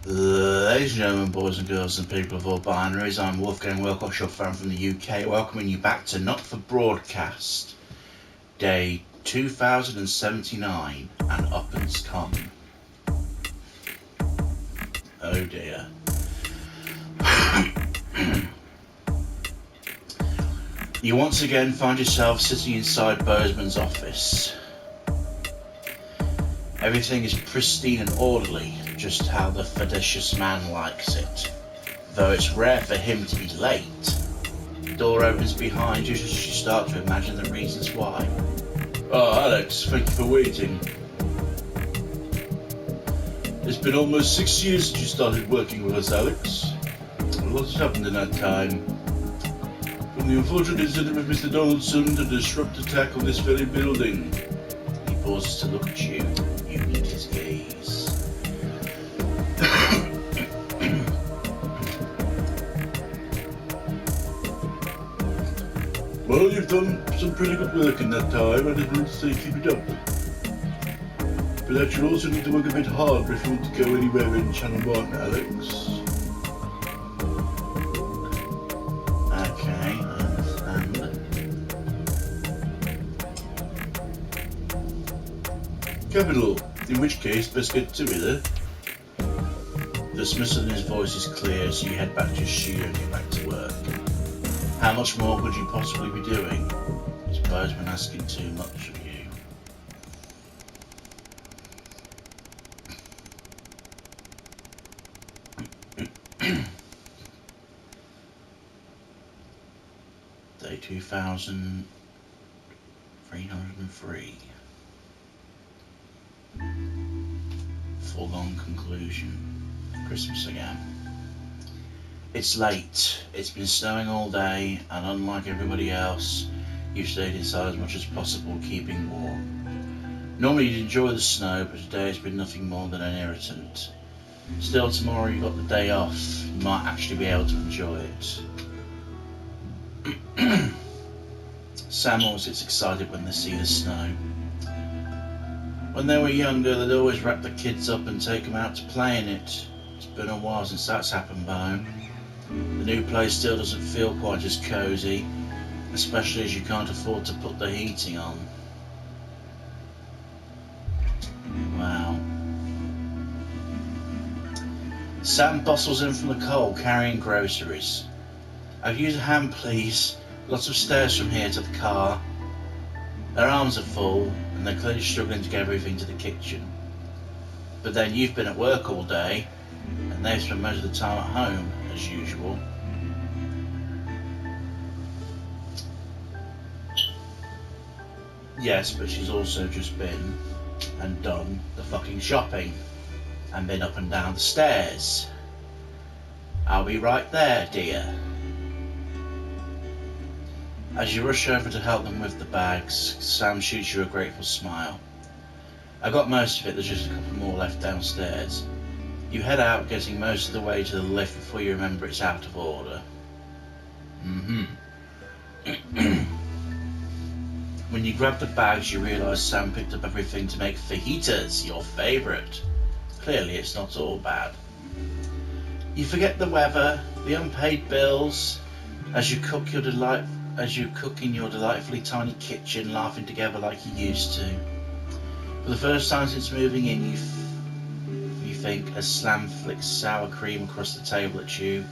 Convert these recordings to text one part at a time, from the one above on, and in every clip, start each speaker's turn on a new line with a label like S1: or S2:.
S1: Ladies and gentlemen, boys and girls and people of all binaries, I'm Wolfgang Wilcox, your fan from the UK, welcoming you back to Not For Broadcast, day 2079, and uppance come. Oh dear. You once again find yourself sitting inside Bozeman's office. Everything is pristine and orderly, just how the fastidious man likes it. Though it's rare for him to be late. The door opens behind you as you start to imagine the reasons why. Oh, Alex, thank you for waiting. It's been almost 6 years since you started working with us, Alex. A lot has happened in that time. From the unfortunate incident with Mr. Donaldson to the disrupt attack on this very building. He pauses to look at you. You meet his gaze. Well, you've done some pretty good work in that time. I just want to say keep it up. But that you'll also need to work a bit harder if you want to go anywhere in Channel 1, Alex. Okay, I understand. Capital. In which case, best get to it, eh? The dismissal in his voice is clear, so you head back to your studio and get back to work. How much more could you possibly be doing? I suppose when asking too much of you. Day 2303. Foregone conclusion. Christmas again. It's late. It's been snowing all day, and unlike everybody else, you've stayed inside as much as possible, keeping warm. Normally you'd enjoy the snow, but today has been nothing more than an irritant. Still, tomorrow you've got the day off. You might actually be able to enjoy it. Sam always gets excited when they see the snow. When they were younger, they'd always wrap the kids up and take them out to play in it. It's been a while since that's happened though. The new place still doesn't feel quite as cosy, especially as you can't afford to put the heating on. Wow. Sam bustles in from the coal carrying groceries. I've used a hand, please. Lots of stairs from here to the car. Their arms are full, and they're clearly struggling to get everything to the kitchen. But then you've been at work all day, and they've spent most of the time at home, as usual. Yes, but she's also just been and done the fucking shopping, and been up and down the stairs. I'll be right there, dear. As you rush over to help them with the bags, Sam shoots you a grateful smile. I got most of it, there's just a couple more left downstairs. You head out, getting most of the way to the lift before you remember it's out of order. When you grab the bags, you realise Sam picked up everything to make fajitas, your favourite. Clearly it's not all bad. You forget the weather, the unpaid bills, as you cook in your delightfully tiny kitchen, laughing together like you used to. For the first time since moving in, you think as Slam flicks sour cream across the table at you,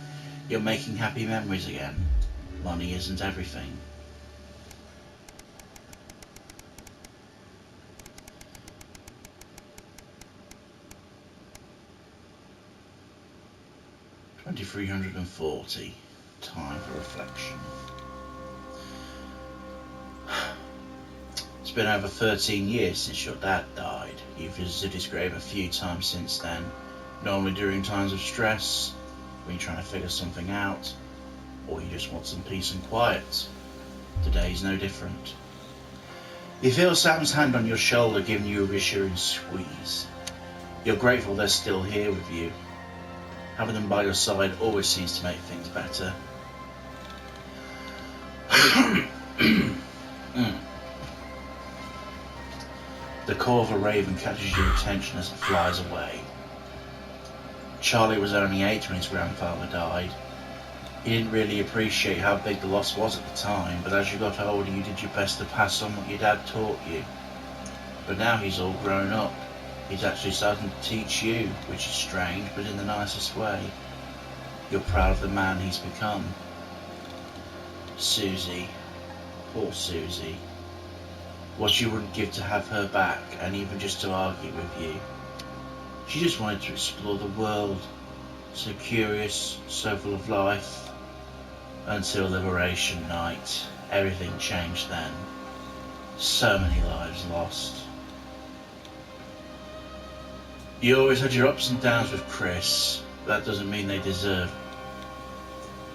S1: you're making happy memories again. Money isn't everything. $2,340. Time for reflection. It's been over 13 years since your dad died. You've visited his grave a few times since then, normally during times of stress, when you're trying to figure something out, or you just want some peace and quiet. Today's no different. You feel Sam's hand on your shoulder giving you a reassuring squeeze. You're grateful they're still here with you. Having them by your side always seems to make things better. The call of a raven catches your attention as it flies away. Charlie was only 8 when his grandfather died. He didn't really appreciate how big the loss was at the time, but as you got older you did your best to pass on what your dad taught you. But now he's all grown up. He's actually starting to teach you, which is strange, but in the nicest way. You're proud of the man he's become. Susie. Poor Susie. What you wouldn't give to have her back, and even just to argue with you. She just wanted to explore the world. So curious, so full of life. Until Liberation Night. Everything changed then. So many lives lost. You always had your ups and downs with Chris. That doesn't mean they deserve.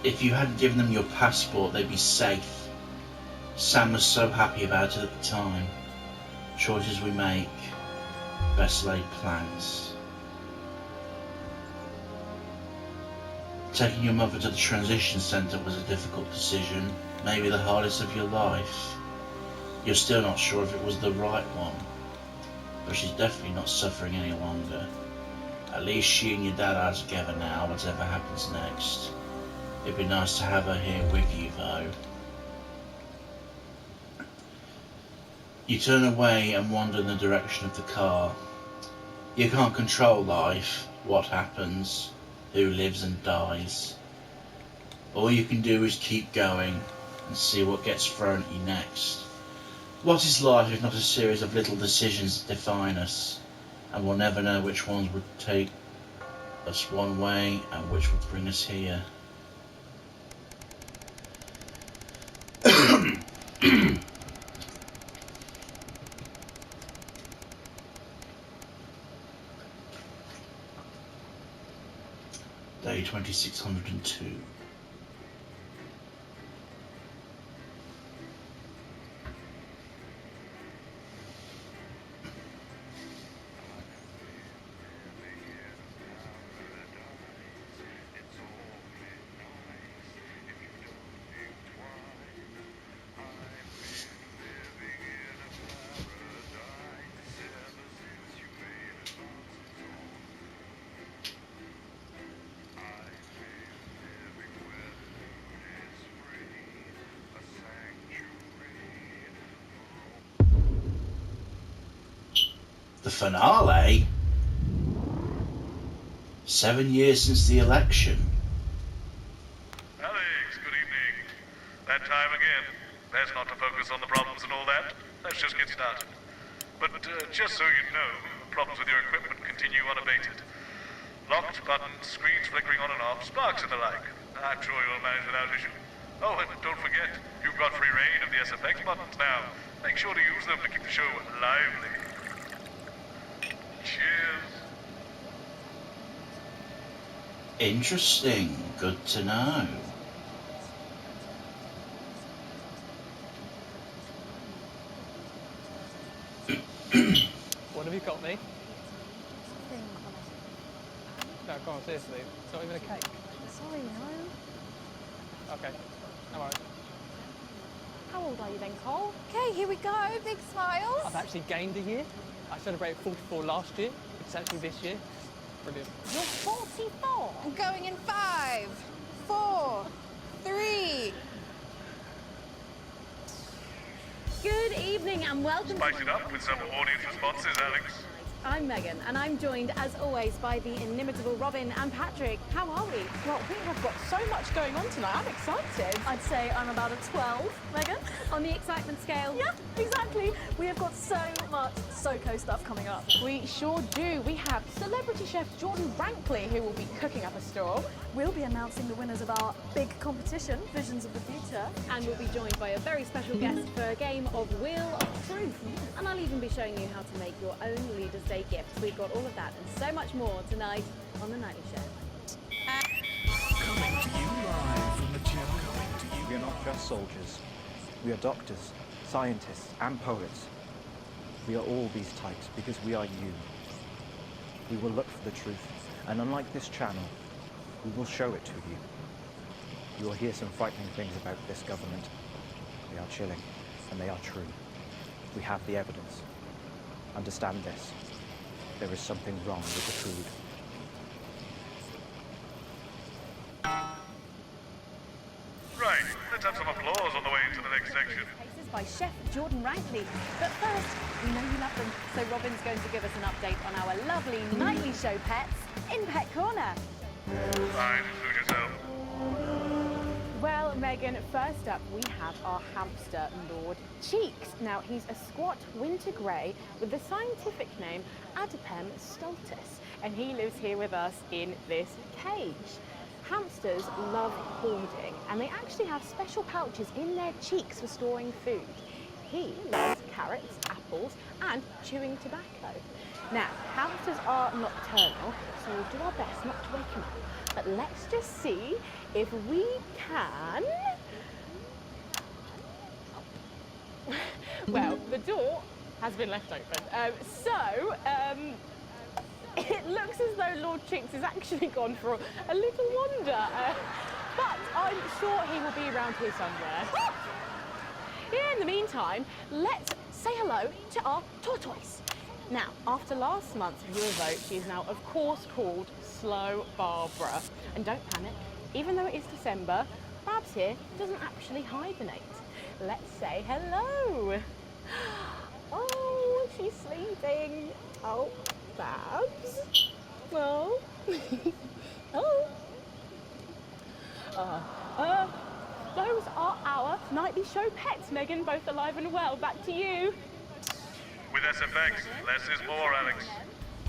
S1: If you hadn't given them your passport, they'd be safe. Sam was so happy about it at the time. Choices we make, best laid plans. Taking your mother to the transition centre was a difficult decision, maybe the hardest of your life. You're still not sure if it was the right one, but she's definitely not suffering any longer. At least she and your dad are together now, whatever happens next. It'd be nice to have her here with you though. You turn away and wander in the direction of the car. You can't control life, what happens, who lives and dies. All you can do is keep going and see what gets thrown at you next. What is life if not a series of little decisions that define us, and we'll never know which ones would take us one way and which would bring us here. Day 2602. The finale? 7 years since the election.
S2: Alex, good evening. That time again. Best not to focus on the problems and all that. Let's just get started. But just so you know, problems with your equipment continue unabated. Locked buttons, screens flickering on and off, sparks and the like. I'm sure you'll manage without issue. Oh, and don't forget, you've got free reign of the SFX buttons now. Make sure to use them to keep the show lively. Cheers.
S1: Interesting. Good to know.
S3: What have you got me? No, go on, seriously. It's not even a cake.
S4: Sorry, no.
S3: Okay, no worries.
S4: How old are you then, Cole? Okay, here we go. Big smiles.
S3: I've actually gained a year. I celebrated 44 last year. It's actually this year. Brilliant.
S4: You're 44. I'm going in 5, 4, 3.
S5: Good evening and welcome.
S2: Spice it up with some audience responses, Alex.
S5: I'm Megan and I'm joined as always by the inimitable Robin and Patrick. How are we?
S4: Well, we have got so much going on tonight. I'm excited.
S5: I'd say I'm about a 12, Megan, on the excitement scale.
S4: Yeah, exactly. We have got so much SoCo stuff coming up. We sure do. We have celebrity chef Jordan Brankley, who will be cooking up a store. We'll be announcing the winners of our big competition, Visions of the Future.
S5: And we'll be joined by a very special guest for a game of Wheel of Truth. And I'll even be showing you how to make your own Leader's Day gifts. We've got all of that and so much more tonight on The Nightly Show.
S6: Coming to you live from the channel.
S7: We are not just soldiers. We are doctors, scientists, and poets. We are all these types because we are you. We will look for the truth, and unlike this channel, we will show it to you. You will hear some frightening things about this government. They are chilling, and they are true. We have the evidence. Understand this. There is something wrong with the food.
S5: Jordan Rankley. But first, we know you love them, so Robin's going to give us an update on our lovely nightly show pets in Pet Corner.
S2: Fine, suit yourself.
S5: Well, Megan, first up we have our hamster, Lord Cheeks. Now, he's a squat winter grey with the scientific name Adipem stultus, and he lives here with us in this cage. Hamsters love hoarding, and they actually have special pouches in their cheeks for storing food. He loves carrots, apples, and chewing tobacco. Now, hamsters are nocturnal, so we'll do our best not to wake him up. But let's just see if we can... Well, the door has been left open. It looks as though Lord Cheeks has actually gone for a little wander. But I'm sure he will be around here somewhere. In the meantime, let's say hello to our tortoise. Now, after last month's viewer vote, she is now, of course, called Slow Barbara. And don't panic, even though it is December, Babs here doesn't actually hibernate. Let's say hello. Oh, she's sleeping. Oh, Babs. Oh. Oh. Those are our nightly show pets, Megan, both alive and well. Back to you.
S2: With SFX, less is more, Alex.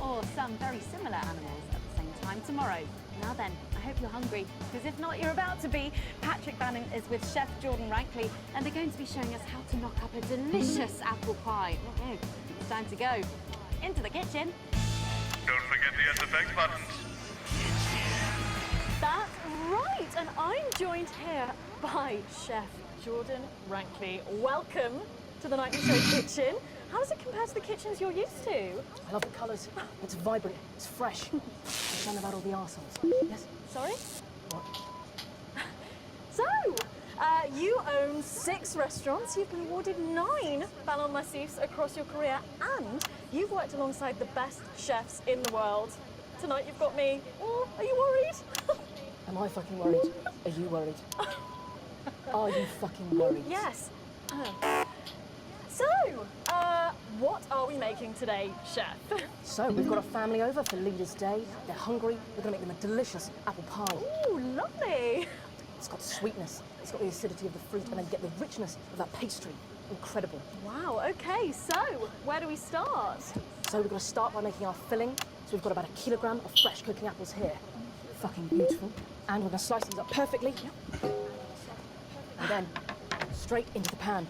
S5: Or some very similar animals at the same time tomorrow. Now then, I hope you're hungry, because if not, you're about to be. Patrick Bannon is with Chef Jordan Rankley, and they're going to be showing us how to knock up a delicious apple pie. It's time to go into the kitchen.
S2: Don't forget the SFX buttons.
S4: That's right, and I'm joined here by Chef Jordan Rankley. Welcome to the Nightly Show kitchen. How does it compare to the kitchens you're used to?
S8: I love the colours. It's vibrant. It's fresh. It's none about all the arseholes. Yes?
S4: Sorry?
S8: What?
S4: So, you own 6 restaurants, you've been awarded 9 Ballon Massifs across your career, and you've worked alongside the best chefs in the world. Tonight you've got me. Oh, are you worried?
S8: Am I fucking worried? Are you worried? Are you fucking worried?
S4: Yes. So, what are we making today, Chef?
S8: So, we've got a family over for Leaders' Day. They're hungry. We're going to make them a delicious apple pie.
S4: Ooh, lovely.
S8: It's got sweetness. It's got the acidity of the fruit, and then get the richness of that pastry. Incredible.
S4: Wow, okay, so where do we start?
S8: So, we're going to start by making our filling. So, we've got about 1 kilogram of fresh cooking apples here. Fucking beautiful. And we're going to slice these up perfectly. And then, straight into the pan.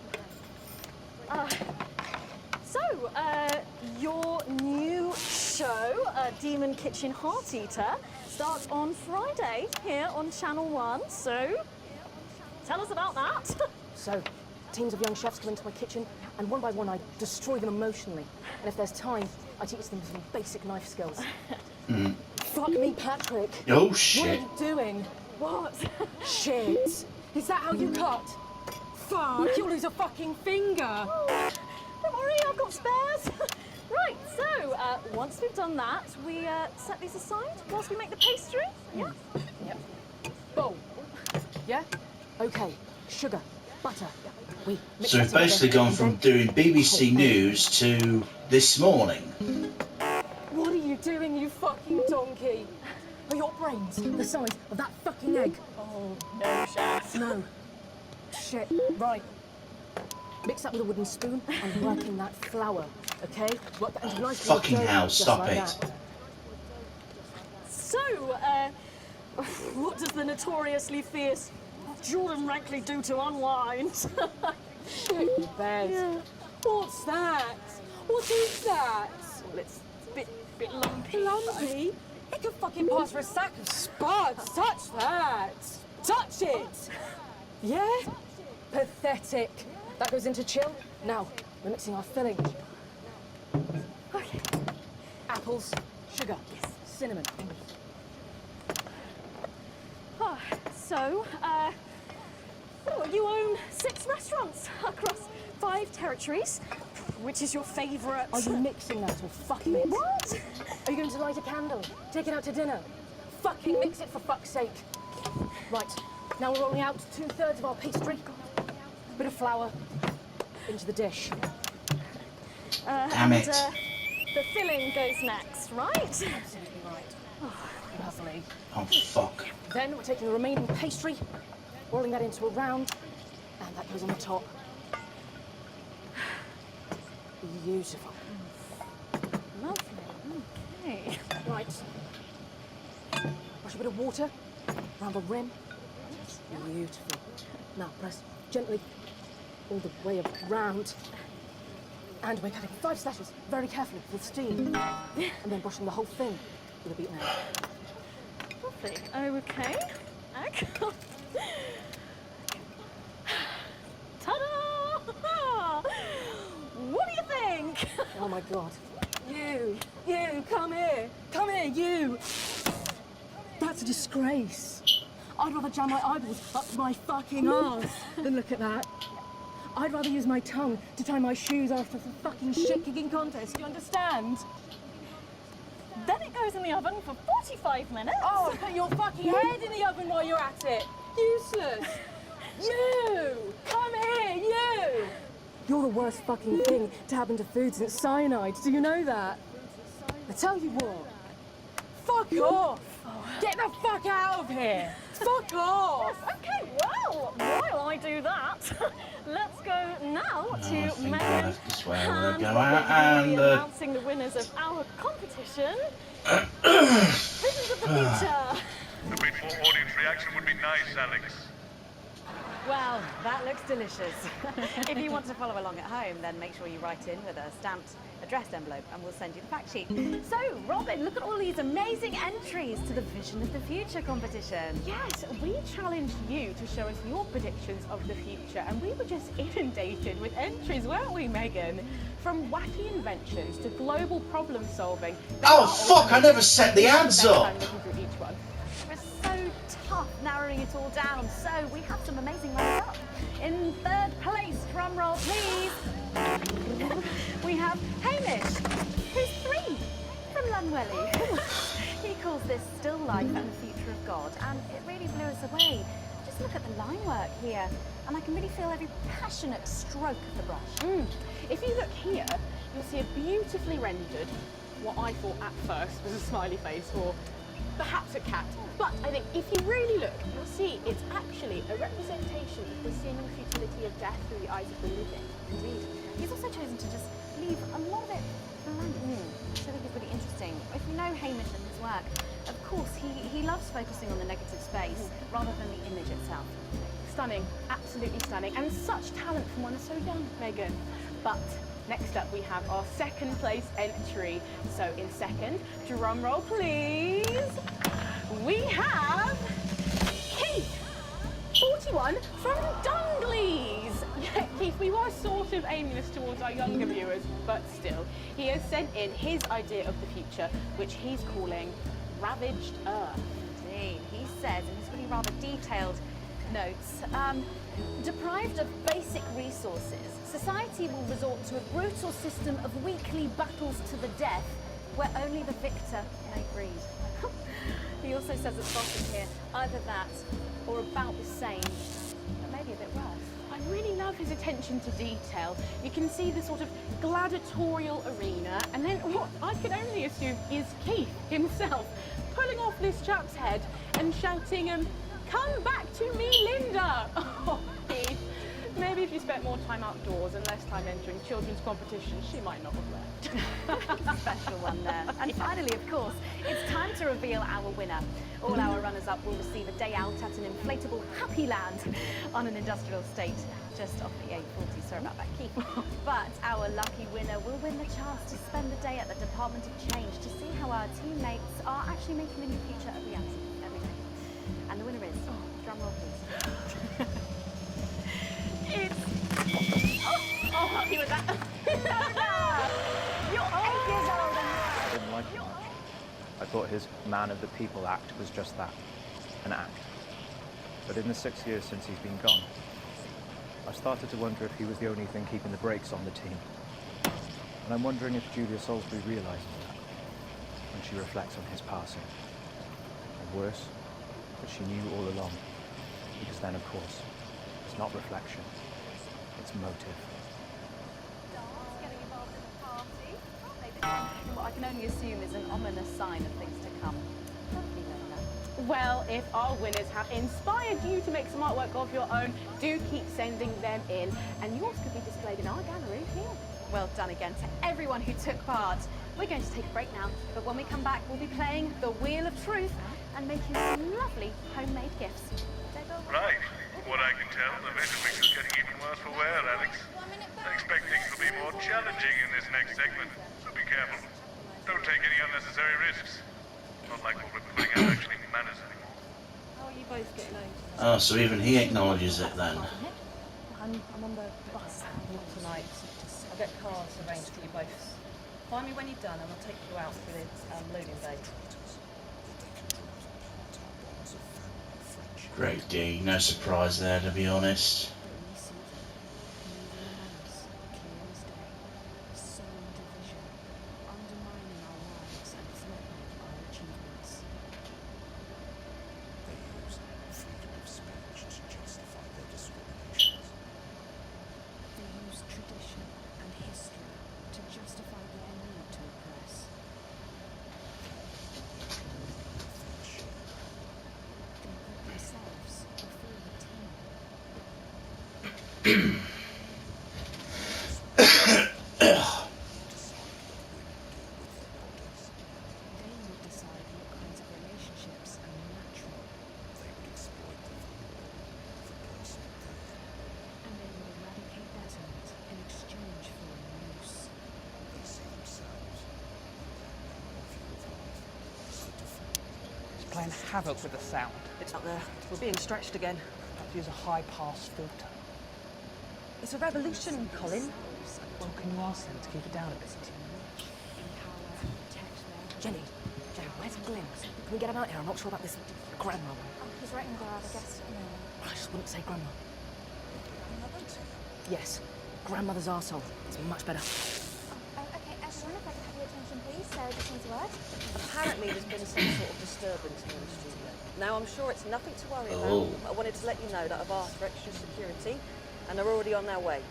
S4: Your new show, Demon Kitchen Heart Eater, starts on Friday here on Channel 1. So, tell us about that.
S8: So, teams of young chefs come into my kitchen, and one by one I destroy them emotionally. And if there's time, I teach them some basic knife skills. Fuck me, Patrick.
S1: Oh,
S8: What are
S1: shit.
S8: you doing?
S4: What?
S8: Shit. Is that how you cut? Fuck, you'll lose a fucking finger.
S4: Don't worry, I've got spares. Right, so once we've done that, we set these aside whilst we make the pastry. Yeah?
S8: Yep. Bowl. Yeah? Okay. Sugar. Butter. We mix
S1: So
S8: that
S1: we've basically
S8: together,
S1: gone
S8: and
S1: from
S8: then-
S1: doing BBC News to this morning.
S8: What are you doing, you fucking donkey? Are your brains the size of that fucking egg?
S4: Oh, no, Chef.
S8: No. Shit. Right. Mix that with a wooden spoon and work in that flour, okay? Work that into a nice ball of
S1: Fucking
S8: dough,
S1: hell,
S8: just
S1: stop
S8: like
S1: it.
S8: that.
S4: So, what does the notoriously fierce Jordan Rankley do to unwind?
S8: Shit, you bed. What's that? What is that?
S4: Well, it's a bit lumpy.
S8: Lumpy? It could fucking pass for a sack of spuds. Touch that. Touch it. Yeah? Pathetic. That goes into chill. Now, we're mixing our filling.
S4: Okay.
S8: Apples, sugar, cinnamon.
S4: So, you own 6 restaurants across 5 territories. Which is your favourite?
S8: Are you mixing that or fucking it?
S4: What?
S8: Are you going to light a candle? Take it out to dinner? Fucking mix it for fuck's sake. Right, now we're rolling out 2/3 of our pastry. Bit of flour. into the dish.
S1: Damn it.
S4: The filling goes next, right?
S8: Absolutely right. Oh, lovely.
S1: Oh, fuck.
S8: Then we're taking the remaining pastry, rolling that into a round, and that goes on the top. Beautiful.
S4: Lovely. Okay.
S8: Right. Brush a bit of water around the rim. Beautiful. Now press gently all the way around. And we're cutting 5 slashes very carefully with steam. And then brushing the whole thing with a beaten egg.
S4: Lovely. Okay. Okay. Ta-da! What do you think?
S8: Oh my God. You, come here, you. That's a disgrace. I'd rather jam my eyeballs up my fucking arse than look at that. I'd rather use my tongue to tie my shoes after the fucking shit-kicking contest, do you understand?
S4: Then it goes in the oven for 45 minutes.
S8: Oh, put your fucking head in the oven while you're at it. Useless. You, come here, you. You're the worst fucking thing to happen to food since cyanide. Do you know that? I tell you what. Fuck off. Get the fuck out of here. Fuck off.
S4: Okay, well, while I do that, let's go now
S1: I
S4: to
S1: think
S4: Megan
S1: that's where we'll
S4: and
S1: go
S4: Robin,
S1: out
S4: who will be
S1: and,
S4: announcing the winners of our competition. Visions of the Future.
S2: A bit more audience reaction would be nice, Alex.
S9: Well, that looks delicious. If you want to follow along at home, then make sure you write in with a stamped addressed envelope and we'll send you the fact sheet. So, Robin, look at all these amazing entries to the Vision of the Future competition.
S5: Yes, we challenged you to show us your predictions of the future, and we were just inundated with entries, weren't we, Megan? From wacky inventions to global problem solving.
S1: Oh, fuck, I never set the ads up.
S5: I'm looking through each one.
S9: It was so tough narrowing it all down, so we have some amazing runners up. In 3rd place, drum roll please, we have Hamish, who's 3 from Lunwelly. He calls this still life and the future of God, and it really blew us away. Just look at the line work here, and I can really feel every passionate stroke of the brush.
S5: If you look here, you'll see a beautifully rendered, what I thought at first was a smiley face or perhaps a cat. But I think if you really look, you'll see it's actually a representation of the seeming futility of death through the eyes of the living.
S9: Indeed. He's also chosen to just leave a lot of it blank, which I think is really interesting. If you know Hamish and his work, of course, he loves focusing on the negative space rather than the image itself.
S5: Stunning, absolutely stunning, and such talent from one so young, Megan. But next up we have our 2nd place entry. So in 2nd, drum roll please, we have Keith, 41 from Dungleys. Yeah, Keith, we were sort of aiming this towards our younger viewers, but still, he has sent in his idea of the future, which he's calling Ravaged Earth.
S9: Indeed. He says in his really rather detailed notes, deprived of basic resources, society will resort to a brutal system of weekly battles to the death where only the victor may breed. He also says at the bottom here, either that or about the same, but maybe a bit worse.
S5: I really love his attention to detail. You can see the sort of gladiatorial arena, and then what I can only assume is Keith himself pulling off this chap's head and shouting, "Come back to me, Linda!" Oh, Keith. Maybe if you spent more time outdoors and less time entering children's competitions, she might not have left.
S9: Special one there. And finally, of course, it's time to reveal our winner. All our runners-up will receive a day out at an inflatable Happy Land on an industrial estate just off the A40. Sorry about that, Keith. But our lucky winner will win the chance to spend the day at the Department of Change to see how our teammates are actually making the new future a reality every day. And the winner is, drum roll please.
S5: Oh, happy with that.
S9: You're 8 years old and
S7: I didn't like it much. I thought his Man of the People act was just that, an act. But in the 6 years since he's been gone, I've started to wonder if he was the only thing keeping the brakes on the team. And I'm wondering if Julia Salisbury realises that when she reflects on his passing. And worse, that she knew all along. Because then, of course, it's not reflection, it's motive.
S9: What I can only assume is an ominous sign of things to come. Lovely, Lola.
S5: Well, if our winners have inspired you to make some artwork of your own, do keep sending them in. And yours could be displayed in our gallery here.
S9: Well done again to everyone who took part. We're going to take a break now, but when we come back, we'll be playing the Wheel of Truth and making some lovely homemade gifts.
S2: Right. What I can tell, the Metamix is getting even worse for wear, Alex. I expect things will be more challenging in this next segment, so be careful. Don't take any unnecessary risks. Not like what we're putting out actually matters anymore.
S8: How are you both getting home?
S1: Oh, so even he acknowledges it then.
S8: I'm on the bus.
S10: Not tonight. I'll get cars arranged for you both. Find me when you're done and I'll take you out for the loading bay.
S1: Great D, no surprise there to be honest.
S3: Playing havoc with the sound.
S10: It's up there. We're being stretched again.
S3: Have to use a high-pass filter.
S10: It's a revolution, Colin.
S3: Well, can you ask them to keep it down a bit?
S10: Jenny, where's Glenn? Can we get him out here? I'm not sure about this grandma one.
S4: Oh, he's right in the other guest.
S10: I just wouldn't say grandma. Yes, grandmother's arsehole. It's much better.
S4: Okay, everyone, if I can have your attention, please. Sarah just needs a word.
S10: Apparently there's been some sort of disturbance here in the studio. Now, I'm sure it's nothing to worry
S1: Oh.
S10: about. I wanted to let you know that I've asked for extra security and they're already on their way.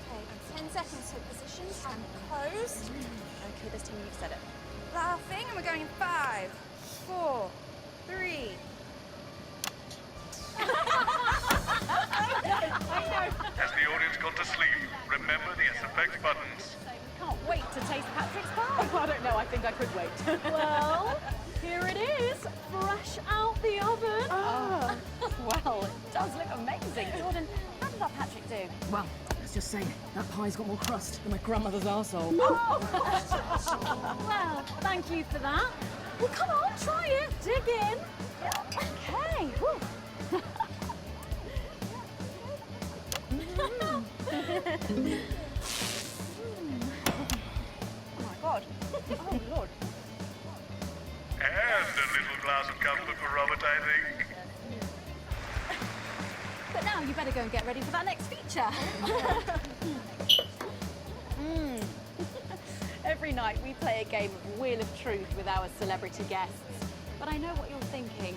S4: Okay, 10 seconds to positions and pose.
S9: Okay, this time you've said it.
S4: Laughing, and we're going in 5, 4, 3.
S2: Has the audience gone to sleep? Remember the SFX buttons.
S9: Can't wait to taste Patrick's pie.
S5: I don't know, I think I could wait.
S4: Well, here it is, fresh out the oven.
S9: Oh, well, it does look amazing. Jordan, how did our Patrick do?
S10: Well, let's just say that pie's got more crust than my grandmother's arsehole.
S4: Well, thank you for that. Well, come on, try it. Dig in.
S9: Okay. Whew.
S10: Oh my God. Oh Lord.
S2: And a little glass of comfort for Robert, I think.
S9: But now you better go and get ready for that next feature. Every night we play a game of Wheel of Truth with our celebrity guests. But I know what you're thinking.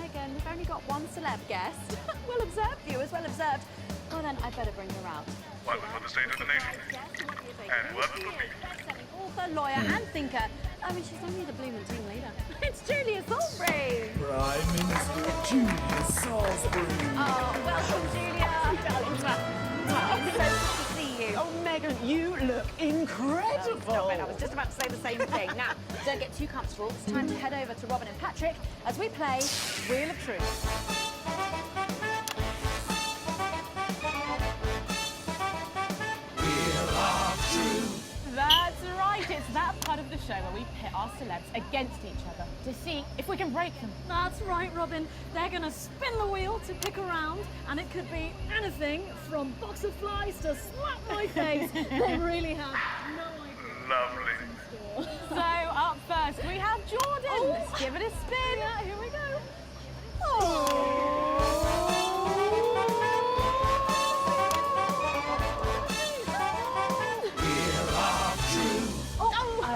S9: Megan, we've only got one celeb guest. Well observed, viewers, well observed. Well then, I better bring her out.
S2: One for the state of the nation. And one for me.
S9: Best-selling author, lawyer, and thinker. I mean, she's only the blooming team leader. It's Julia Salisbury.
S6: Prime Minister Julia Salisbury.
S9: Oh, welcome, Julia. It's so good to see you.
S3: Oh, Megan, you look incredible.
S9: Stop it, I was just about to say the same thing. Now, don't get too comfortable. It's time to head over to Robin and Patrick as we play Wheel of Truth. That's right, it's that part of the show where we pit our celebs against each other to see if we can break them.
S4: That's right, Robin. They're going to spin the wheel to pick a round, and it could be anything from box of flies to slap my face. They really have no idea.
S2: Lovely.
S5: So up first we have Jordan. Let's give it a spin.
S4: Yeah, here we go.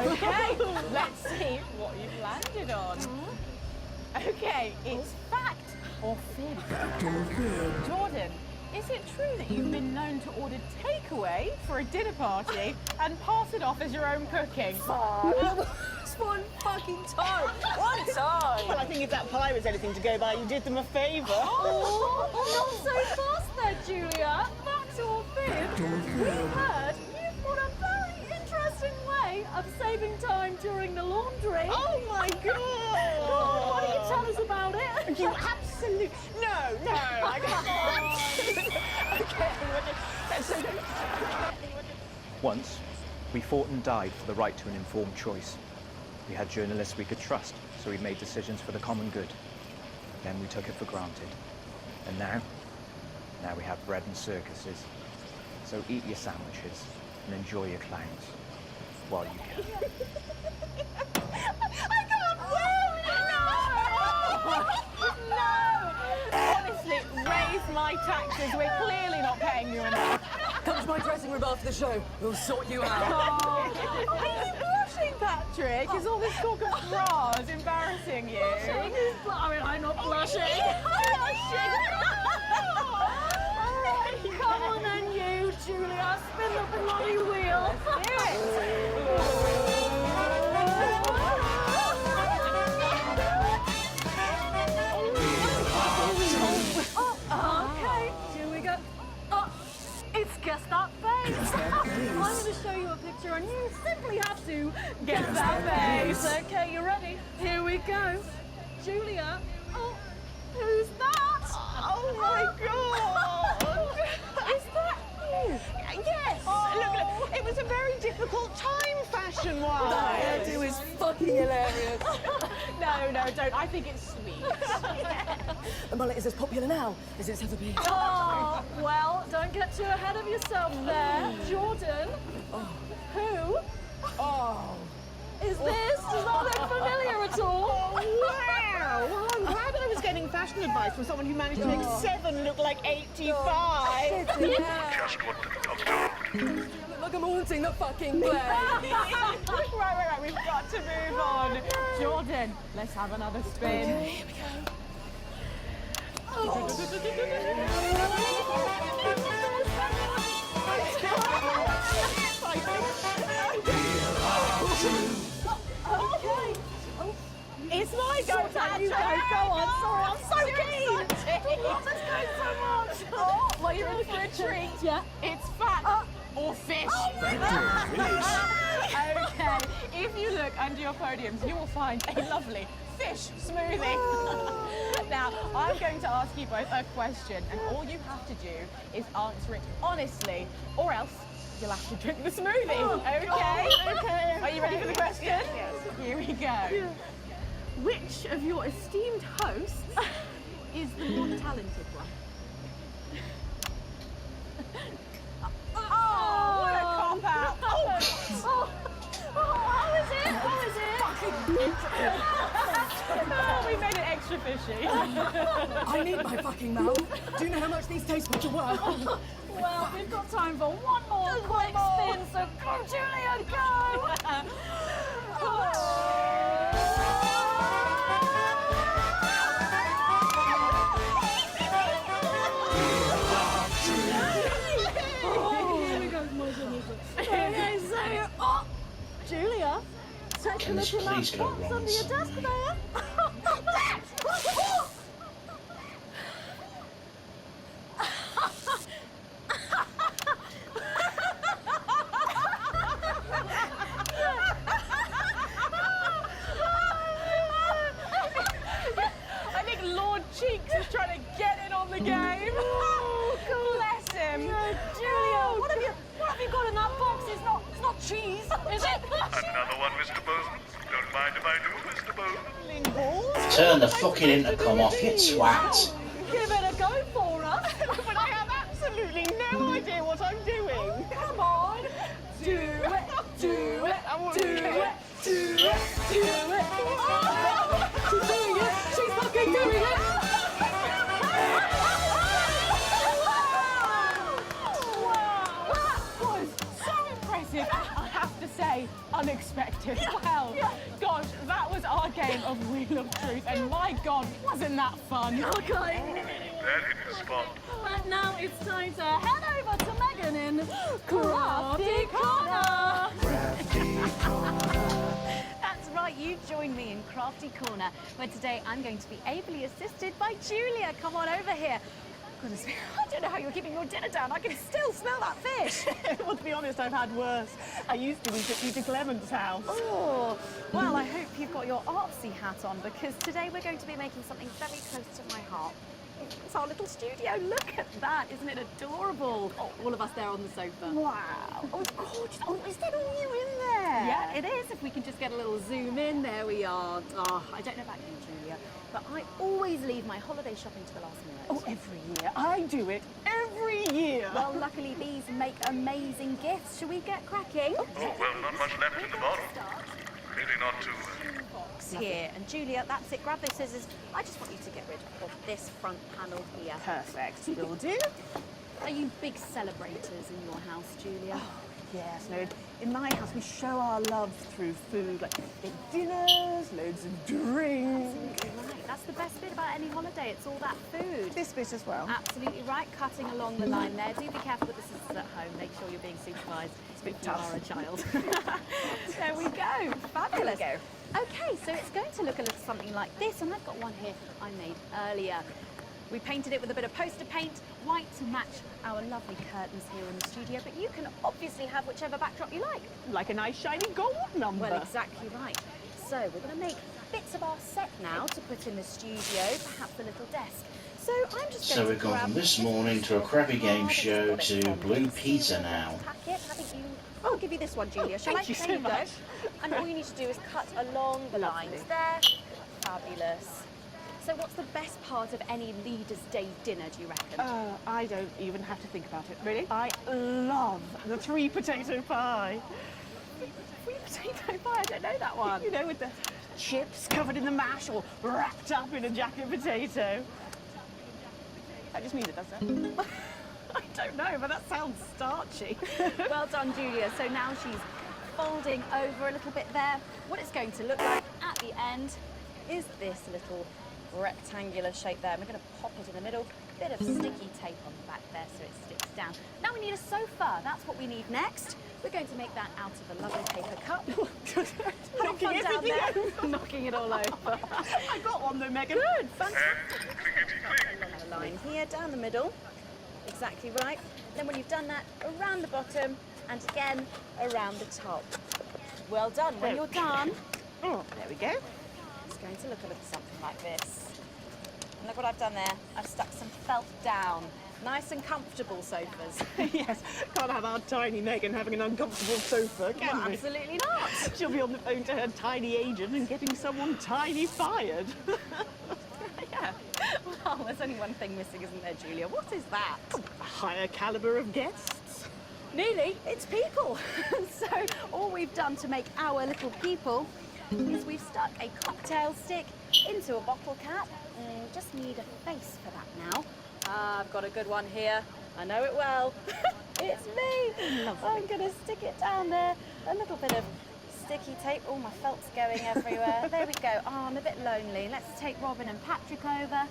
S5: Okay, let's see what you've landed on. Okay, it's fact or fib.
S6: Fact or fib?
S5: Jordan, is it true that you've been known to order takeaway for a dinner party and pass it off as your own cooking?
S8: It's one fucking time. One time.
S11: Well, I think if that pie was anything to go by, you did them a favour.
S4: Oh, not so fast there, Julia. Back to our food. We heard you've got a very interesting way of saving time during the laundry.
S11: Oh my God!
S4: Go on, why don't you tell us about it?
S11: You absolutely... No, I can't. Okay,
S7: Once, we fought and died for the right to an informed choice. We had journalists we could trust, so we made decisions for the common good. Then we took it for granted. And now we have bread and circuses. So eat your sandwiches and enjoy your clowns while you can.
S5: I can't win! No! Honestly, raise my taxes. We're clearly not paying you enough.
S8: Come to my dressing room after the show. We'll sort you out.
S5: Are you blushing, Patrick? Is all this talk of bras embarrassing you?
S4: I mean, I'm not blushing. Come on then, you, Julia. Spin the bloody wheel.
S5: Let's do it.
S4: Okay, here we go. Oh, it's Guess That Face. I'm going to show you a picture and you simply have to guess that face. Okay, you ready? Here we go. Julia. Oh, who's that?
S11: Oh my God!
S4: Is that you?
S11: Yes! Look, it was a very difficult time fashion-wise.
S8: That hairdo is fucking hilarious.
S5: No, don't. I think it's sweet.
S8: The mullet is as popular now as it's ever been.
S4: Oh, well, don't get too ahead of yourself there. Jordan, who is this? Does that look familiar at all?
S11: Wow! Well, I'm glad I was getting fashion advice from someone who managed to make 7 look like 85.
S2: Just what the doctor ordered.
S8: Look like I'm haunting the fucking play.
S5: Right. We've got to move on. Jordan, let's have another spin.
S8: Okay, here we go.
S5: It's my go, Patrick.
S4: Go on, sorry, I'm so keen. Let's go so much.
S5: Well, you're in for a treat.
S4: Yeah.
S5: It's fat or fish. Okay, if you look under your podiums, you will find a lovely fish smoothie. Now, I'm going to ask you both a question, and all you have to do is answer it honestly, or else you'll have to drink the smoothie. Okay?
S4: Okay.
S5: Are you ready for the question? Yes. Here we go. Which of your esteemed hosts is the more talented one? Oh, what a cop-out.
S4: How is it?
S5: We made it extra fishy.
S8: I need my fucking mouth. Do you know how much these tastebooks are worth?
S4: Well, we've got time for one more quick spin, so go, Julia, go! Okay, so, Julia, take a
S1: Can
S4: look
S1: this
S4: at that
S1: please go
S4: box
S1: wrong
S4: under your
S1: some
S4: desk
S1: way?
S4: there.
S5: I think Lord Cheeks is trying to get in on the game. Bless him.
S4: Julia, what have you got in that box? It's not cheese, is it?
S2: Another one, Mr. Bozeman. Don't mind if I do, Mr. Bozeman.
S1: Turn the fucking intercom off, you twat.
S4: Give it a go for us.
S11: But I have absolutely no idea what I'm doing.
S4: Come on. Do it.
S11: I won't
S4: Do
S11: care.
S4: it. Oh, she's doing it. She's fucking doing it.
S5: Wow, that was so impressive. I have to say, unexpected. Well, gosh, that was our game of Wheel of Truth, and my God, wasn't that fun?
S4: Okay.
S2: that hidden spot.
S4: But now it's time to head over to Megan in Crafty Corner.
S9: That's right, you join me in Crafty Corner, where today I'm going to be ably assisted by Julia. Come on over here. Goodness me, I don't know how you're keeping your dinner down. I can still smell that fish.
S11: Well, to be honest, I've had worse. I used to eat at Peter Clement's house.
S9: Oh, well, I hope you've got your artsy hat on, because today we're going to be making something very close to my heart. It's our little studio. Look at that. Isn't it adorable? Oh, all of us there on the sofa.
S11: Wow. Oh, it's gorgeous. Oh, is that all you in there?
S9: Yeah, it is. If we can just get a little zoom in, there we are. Oh, I don't know about you, Julia, but I always leave my holiday shopping to the last minute.
S11: Oh, every year. I do it every year.
S9: Well, luckily these make amazing gifts. Shall we get cracking?
S2: Oh, well, not much left in the bottle. Really not too...
S9: Here, and Julia, that's it. Grab those scissors. I just want you to get rid of this front panel here.
S11: Perfect. Will do.
S9: Are you big celebrators in your house, Julia?
S11: Oh, yes, no. In my house, we show our love through food, like big dinners, loads of drinks.
S9: Absolutely right. That's the best bit about any holiday. It's all that food.
S11: This bit as well.
S9: Absolutely right. Cutting along the line there. Do be careful with the scissors at home. Make sure you're being supervised.
S11: It's a bit
S9: You
S11: tough.
S9: are a child. There we go. Fabulous.
S11: There we go.
S9: Okay, so it's going to look a little something like this, and I've got one here I made earlier. We painted it with a bit of poster paint, white to match our lovely curtains here in the studio, but you can obviously have whichever backdrop you like.
S11: Like a nice shiny gold number.
S9: Well, exactly right. So we're going to make bits of our set now to put in the studio, perhaps a little desk. So I'm just going
S1: So
S9: to
S1: we've gone
S9: grab
S1: from this
S9: this
S1: morning to a crappy game show to Blue Peter now.
S9: packet, haven't you? I'll give you this one, Julia. Shall
S11: thank
S9: I?
S11: you
S9: There
S11: so
S9: you go.
S11: much.
S9: And all you need to do is cut along the
S11: Lovely.
S9: lines there. Fabulous. So what's the best part of any Leaders' Day dinner, do you reckon?
S11: I don't even have to think about it. Really? I love the 3 potato pie.
S9: Sweet potato pie, I don't know that one.
S11: You know, with the chips covered in the mash or wrapped up in a jacket potato. That just means it, does it?
S9: I don't know, but that sounds starchy. Well done, Julia. So now she's folding over a little bit there. What it's going to look like at the end is this little rectangular shape there. And we're going to pop it in the middle. Bit of sticky tape on the back there so it sticks down. Now we need a sofa. That's what we need next. We're going to make that out of a lovely paper cup. Have fun down there. Knocking it all over.
S11: I got one though, Megan.
S9: Good, fantastic. A line here down the middle. Exactly right. Then when you've done that, around the bottom and again around the top. Well done. When you're done,
S11: Oh, there we go.
S9: it's going to look a little something like this. And look what I've done there. I've stuck some felt down. Nice and comfortable sofas.
S11: Yes, can't have our tiny Megan having an uncomfortable sofa, can
S9: Well,
S11: we?
S9: absolutely not.
S11: She'll be on the phone to her tiny agent and getting someone tiny fired.
S9: Yeah. Well, there's only one thing missing, isn't there, Julia? What is that?
S11: A higher caliber of guests.
S9: Nearly, it's people. So all we've done to make our little people is we've stuck a cocktail stick into a bottle cap. And we just need a face for that now. I've got a good one here. I know it well. It's me.
S11: Lovely.
S9: I'm going to stick it down there. A little bit of sticky tape. Oh, my felt's going everywhere. There we go. Oh, I'm a bit lonely. Let's take Robin and Patrick over.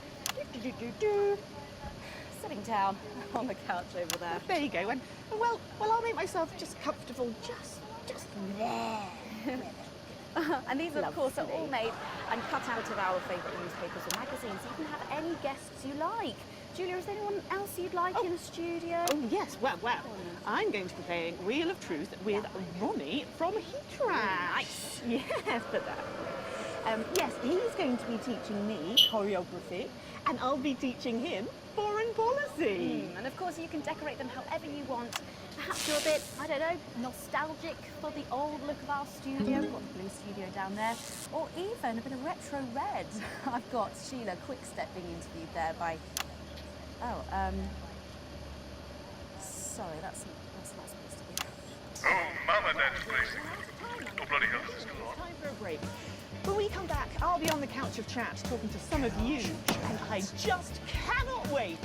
S9: Sitting down on the couch over there.
S11: There you go. And well, I'll make myself just comfortable, just there.
S9: And these, of course, are all made and cut out of our favourite newspapers or magazines. You can have any guests you like. Julia, is there anyone else you'd like in the studio?
S11: Oh, yes. Well, I'm going to be playing Wheel of Truth with Ronnie from Heatrash.
S9: Nice.
S11: Yes, but yes, he's going to be teaching me choreography, and I'll be teaching him foreign policy.
S9: And of course, you can decorate them however you want. Perhaps you're a bit, I don't know, nostalgic for the old look of our studio. We've got the blue studio down there. Or even a bit of retro red. I've got Sheila Quickstep being interviewed there by... sorry, that's not supposed to be.
S2: Oh, Mama, that's racing. Oh, bloody hell, this is go on.
S11: Time for a break. When we come back, I'll be on the couch of chat talking to some of you, and I just cannot wait.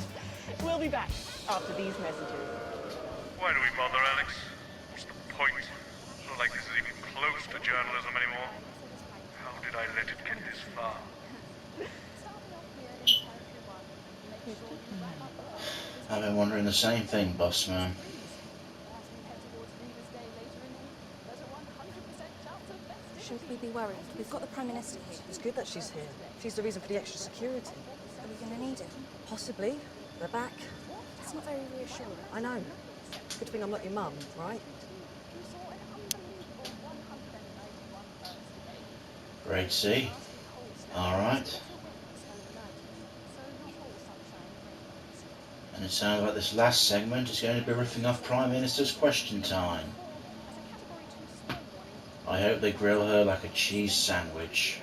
S11: We'll be back after these messages.
S2: Why do we bother, Alex? What's the point? It's not like this is even close to journalism anymore. How did I let it get this far?
S1: I've been wondering the same thing, boss man.
S10: Should we be worried? We've got the Prime Minister here. It's good that she's here. She's the reason for the extra security.
S4: Are we going to need it?
S10: Possibly. We're back.
S4: That's not very reassuring.
S10: I know. Good thing I'm not your mum, right?
S1: Great see. Alright. And it sounds like this last segment is going to be riffing off Prime Minister's question time. I hope they grill her like a cheese sandwich.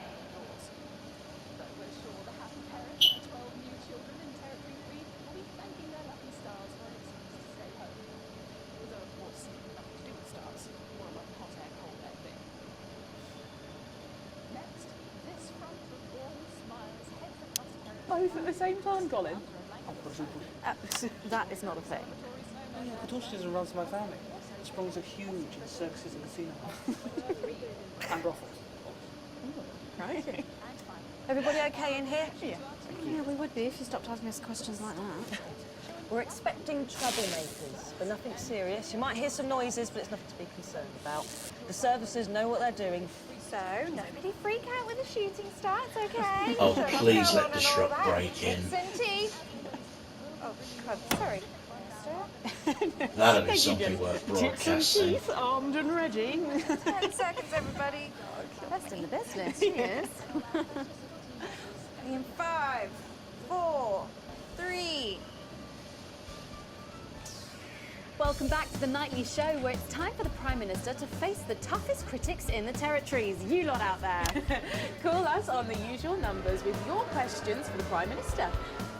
S11: Both at the same time, Colin?
S5: That is not a thing.
S12: Oh, yeah, Katoshkas runs my family. Sprungs are huge in circuses and casinos. And brothels.
S11: Right.
S10: Everybody okay in here?
S11: Yeah.
S5: Yeah, we would be if you stopped asking us questions like that.
S10: We're expecting troublemakers, but nothing serious. You might hear some noises, but it's nothing to be concerned about. The services know what they're doing.
S9: So, nobody freak out when the shooting starts, okay?
S1: Oh, please let the shrub break in.
S9: Cinti! Oh, God, sorry.
S1: That'll be something worth broadcasting.
S11: Teeth armed and ready.
S9: 10 seconds, everybody. Best in the business, she is. In 5, 4, 3. Welcome back to the nightly show where it's time for the Prime Minister to face the toughest critics in the territories. You lot out there.
S5: Call us on the usual numbers with your questions for the Prime Minister.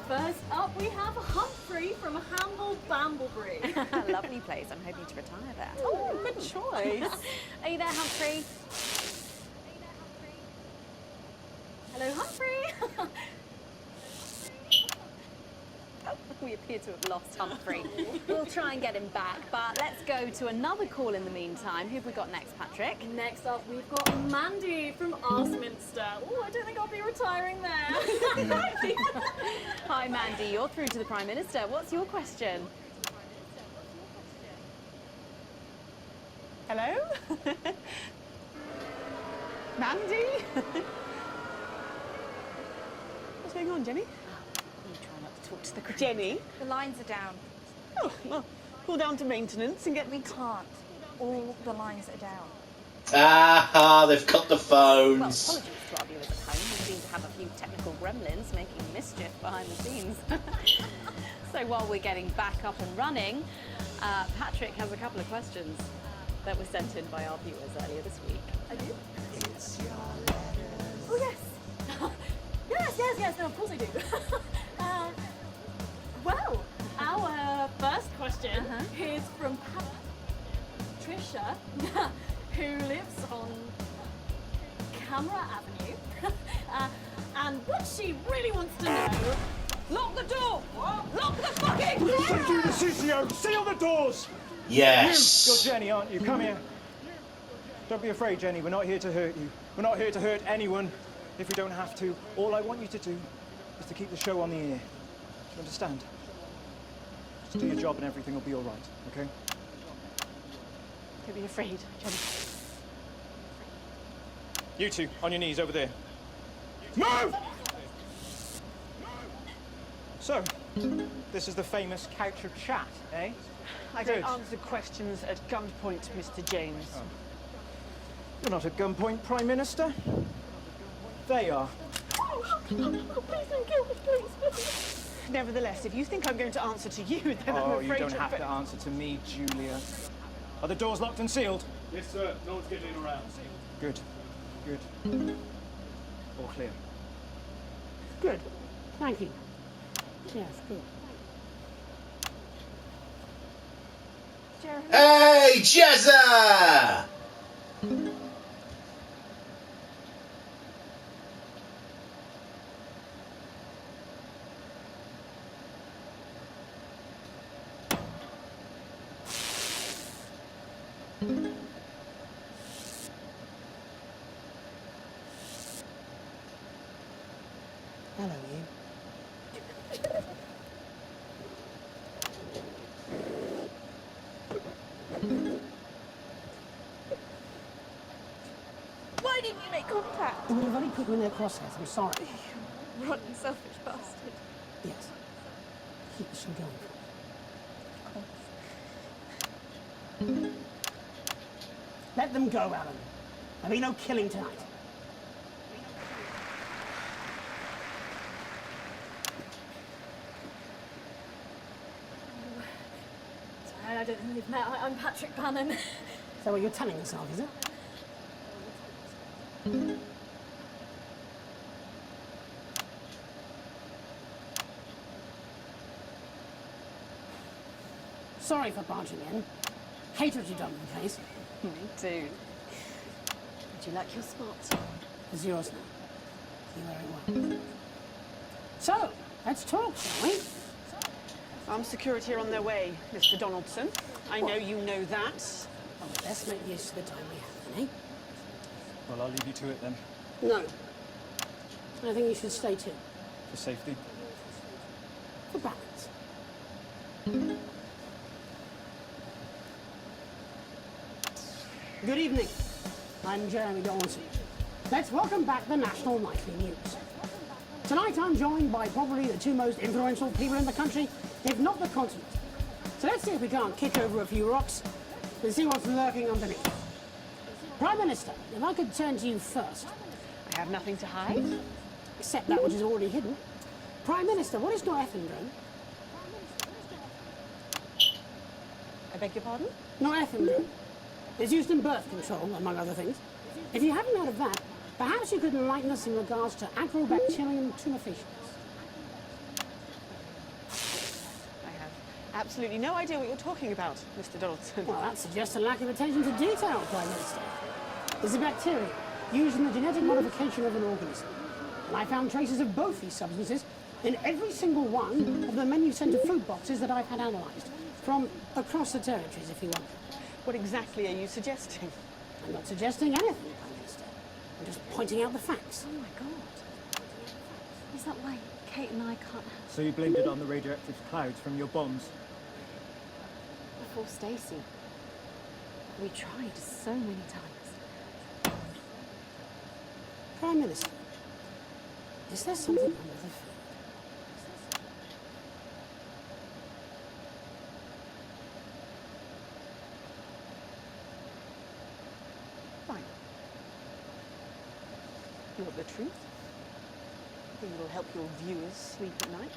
S4: First up, we have Humphrey from Hamble Bamblebury.
S9: Lovely place. I'm hoping to retire there.
S5: Oh, good choice.
S9: Are you there, Humphrey? Hello, Humphrey. We appear to have lost Humphrey. We'll try and get him back, but let's go to another call in the meantime. Who have we got next, Patrick?
S4: Next up, we've got Mandy from Arsminster. Oh, I don't think I'll be retiring there.
S9: Hi, Mandy. You're through to the Prime Minister. What's your question?
S11: Hello? Mandy? What's going on, Jenny?
S9: You try not to talk to the crew.
S11: Jenny?
S9: The lines are down.
S11: Oh, well, call down to maintenance and get...
S4: We can't. All the lines are down.
S1: Ah, they've cut the
S9: Well,
S1: phones.
S9: apologies to our viewers at home who seem to have a few technical gremlins making mischief behind the scenes. So while we're getting back up and running, Patrick has a couple of questions that were sent in by our viewers earlier this week.
S4: I do? Oh, yes. yes, no, of course I do. Well, our first question is from Patricia, who lives on Camera Avenue. And what she really wants to know... Lock the door! Lock the fucking door!
S7: Listen to the CCO! Seal the doors!
S1: Yes.
S7: You're Jenny, aren't you? Come here. Don't be afraid, Jenny. We're not here to hurt you. We're not here to hurt anyone if we don't have to. All I want you to do is to keep the show on the air. Do you understand? Just do your job and everything will be all right, okay?
S11: Don't be afraid, Jenny.
S7: You two, on your knees over there. Move! So, this is the famous couch of chat, eh?
S11: I
S7: Good.
S11: don't answer questions at gunpoint, Mr. James.
S7: Oh. You're not at gunpoint, Prime Minister. They are.
S11: Oh, please don't kill me, please. Nevertheless, if you think I'm going to answer to you, then I'm
S7: Oh,
S11: afraid
S7: you don't
S11: you're
S7: have to answer to me, Julia. Are the doors locked and sealed?
S12: Yes, sir. No one's getting around.
S7: Good. Good. All clear.
S11: Good. Thank you. Yes, good.
S4: Jeremy?
S1: Hey, Jezza!
S11: Hello, you.
S13: It would have only put you in their crosshairs, I'm sorry.
S4: Rotten, selfish bastard.
S13: Yes. Keep the show going. Let them go, Alan. There'll be no killing tonight.
S4: Sorry, I don't think we've met. I'm Patrick Bannon.
S13: Is that what you're telling yourself, is it? Sorry for barging in. Hate what you've done with the place.
S4: Me too. Would you like your spot?
S13: It's yours now. You very well. So, let's talk, shall we?
S11: Armed security are on their way, Mr. Donaldson. I know you know that.
S13: Well, let's make use of the time we have, then, eh?
S7: Well, I'll leave you to it then.
S13: No. I think you should stay too.
S7: For safety.
S13: For balance. Good evening. I'm Jeremy Donaldson. Let's welcome back the National Nightly News. Tonight I'm joined by probably the two most influential people in the country, if not the continent. So let's see if we can't kick over a few rocks and see what's lurking underneath. Prime Minister, if I could turn to you first.
S11: I have nothing to hide.
S13: Except that which is already hidden. Prime Minister, what is norethindrone?
S11: I beg your pardon?
S13: Norethindrone. It's used in birth control, among other things. If you haven't heard of that, perhaps you could enlighten us in regards to Agrobacterium tumefaciens.
S11: I have absolutely no idea what you're talking about, Mr. Donaldson.
S13: Well, that suggests a lack of attention to detail, Prime Minister. It's a bacteria used in the genetic modification of an organism. And I found traces of both these substances in every single one of the menu centre food boxes that I've had analysed, from across the territories, if you want.
S11: What exactly are you suggesting?
S13: I'm not suggesting anything, Prime Minister. I'm just pointing out the facts.
S4: Oh my God. Is that why Kate and I can't have...
S7: So you blamed it on the radioactive clouds from your bombs?
S4: Before Stacy. We tried so many times.
S13: Prime Minister, is there something under the food?
S11: Fine. You want the truth? Think it'll help your viewers sleep at night?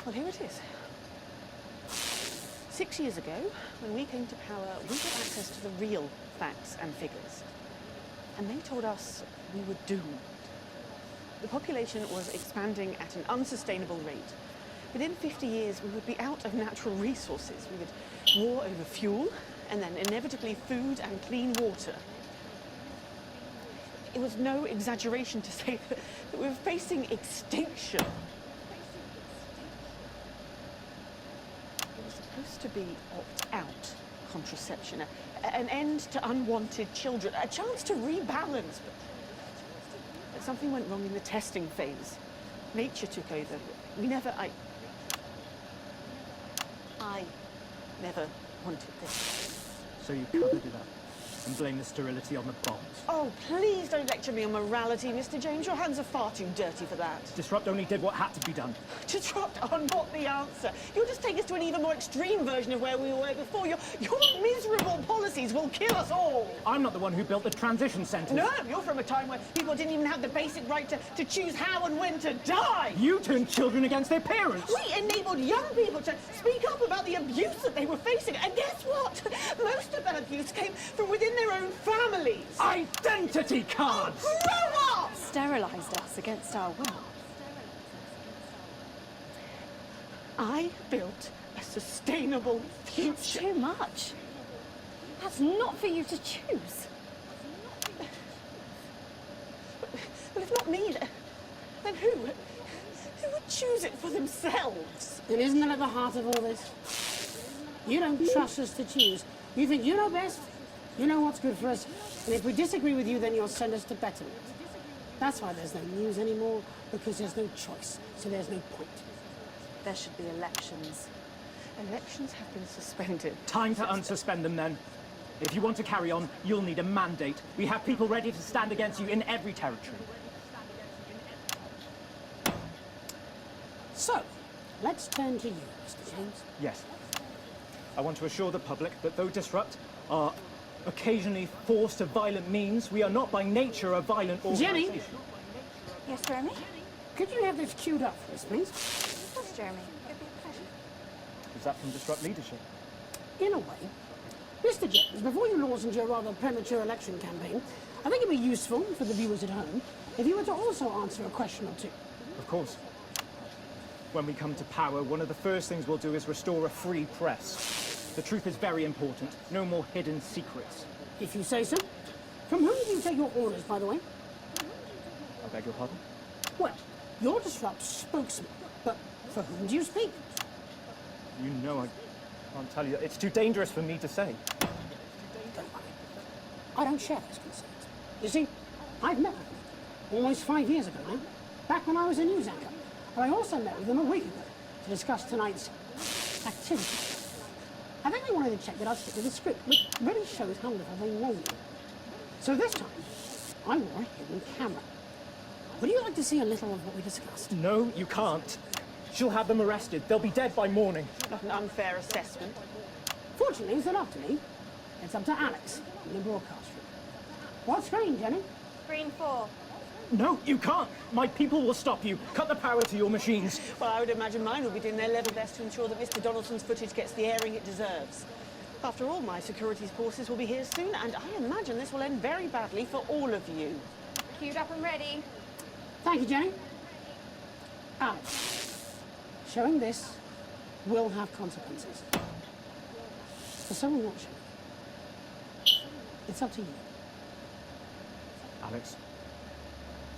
S11: Well, here it is. 6 years ago, when we came to power, we got access to the real facts and figures. And they told us we were doomed. The population was expanding at an unsustainable rate. Within 50 years, we would be out of natural resources. We would war over fuel, and then inevitably food and clean water. It was no exaggeration to say that we were facing extinction. It was supposed to be opt-out contraception, an end to unwanted children, a chance to rebalance. But something went wrong in the testing phase. Nature took over. I never wanted this.
S7: So you covered it up and blamed the sterility on the bombs?
S11: Oh, please don't lecture me on morality, Mr. James. Your hands are far too dirty for that.
S7: Disrupt only did what had to be done.
S11: Disrupt on not the answer. You'll just take us to an even more extreme version of where we were before. Your miserable policies will kill us all.
S7: I'm not the one who built the transition centres.
S11: No, you're from a time where people didn't even have the basic right to choose how and when to die.
S7: You turned children against their parents.
S11: We enabled young people to speak up about the abuse that they were facing. And guess what? Most of that abuse came from within their own families.
S7: Identity cards!
S11: Oh, grow up!
S4: Sterilised us against our will.
S11: I built a sustainable future.
S4: That's too much. That's not for you to choose.
S11: Well, if not me, then who? Who would choose it for themselves?
S13: And isn't that at the heart of all this? You don't trust us to choose. You think you know best, you know what's good for us, and if we disagree with you, then you'll send us to betterment. That's why there's no news anymore, because there's no choice, so there's no point.
S4: There should be elections.
S11: Elections have been suspended.
S7: Time to unsuspend them then. If you want to carry on, you'll need a mandate. We have people ready to stand against you in every territory.
S13: So, let's turn to you, Mr. James.
S7: Yes. I want to assure the public that though Disrupt are occasionally forced to violent means, we are not by nature a violent organization.
S13: Jenny?
S14: Yes, Jeremy?
S13: Could you have this queued up for us, please?
S14: Yes, Jeremy. It'd be a pleasure.
S7: Is that from Disrupt leadership?
S13: In a way. Mr. James, before you launch into your rather premature election campaign, I think it'd be useful for the viewers at home if you were to also answer a question or two.
S7: Of course. When we come to power, one of the first things we'll do is restore a free press. The truth is very important. No more hidden secrets.
S13: If you say so. From whom do you take your orders, by the way?
S7: I beg your pardon?
S13: Well, you're Disrupt's spokesman, but for whom do you speak?
S7: You know I can't tell you. It's too dangerous for me to say.
S13: Don't worry. I don't share those concerns. You see, I've met with them almost 5 years ago now, back when I was a news anchor. But I also met with them a week ago to discuss tonight's activity. I think they wanted to check that I'd stick to the script, which really shows how little they know me. So this time, I wore a hidden camera. Would you like to see a little of what we discussed?
S7: No, you can't. She'll have them arrested. They'll be dead by morning.
S11: Not an unfair assessment.
S13: Fortunately, it's not up to me. It's up to Alex in the broadcast room. What screen, Jenny?
S14: Screen 4.
S7: No, you can't. My people will stop you. Cut the power to your machines.
S11: Well, I would imagine mine will be doing their level best to ensure that Mr. Donaldson's footage gets the airing it deserves. After all, my security forces will be here soon, and I imagine this will end very badly for all of you.
S14: Queued up and ready.
S13: Thank you, Jenny. Alex, showing this will have consequences. For someone watching, it's up to you.
S7: Alex,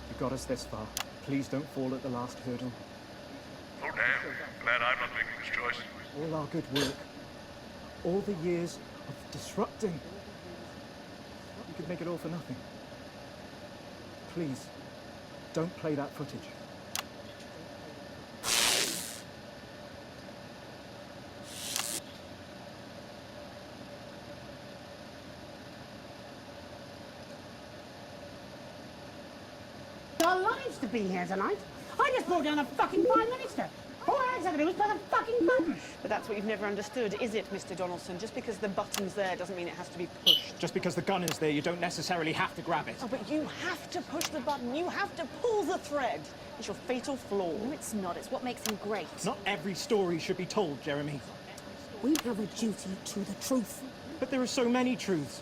S7: you got us this far. Please don't fall at the last hurdle.
S2: Oh, damn. Glad I'm not making this choice.
S7: All our good work, all the years of disrupting, you could make it all for nothing. Please, don't play that footage.
S13: Delighted to be here tonight. I just brought down the fucking Prime Minister. All I had to do was press a fucking button.
S11: But that's what you've never understood, is it, Mr. Donaldson? Just because the button's there doesn't mean it has to be pushed.
S7: Just because the gun is there, you don't necessarily have to grab it.
S11: Oh, but you have to push the button. You have to pull the thread. It's your fatal flaw.
S9: No, it's not. It's what makes him great.
S7: Not every story should be told, Jeremy.
S13: We have a duty to the truth.
S7: But there are so many truths.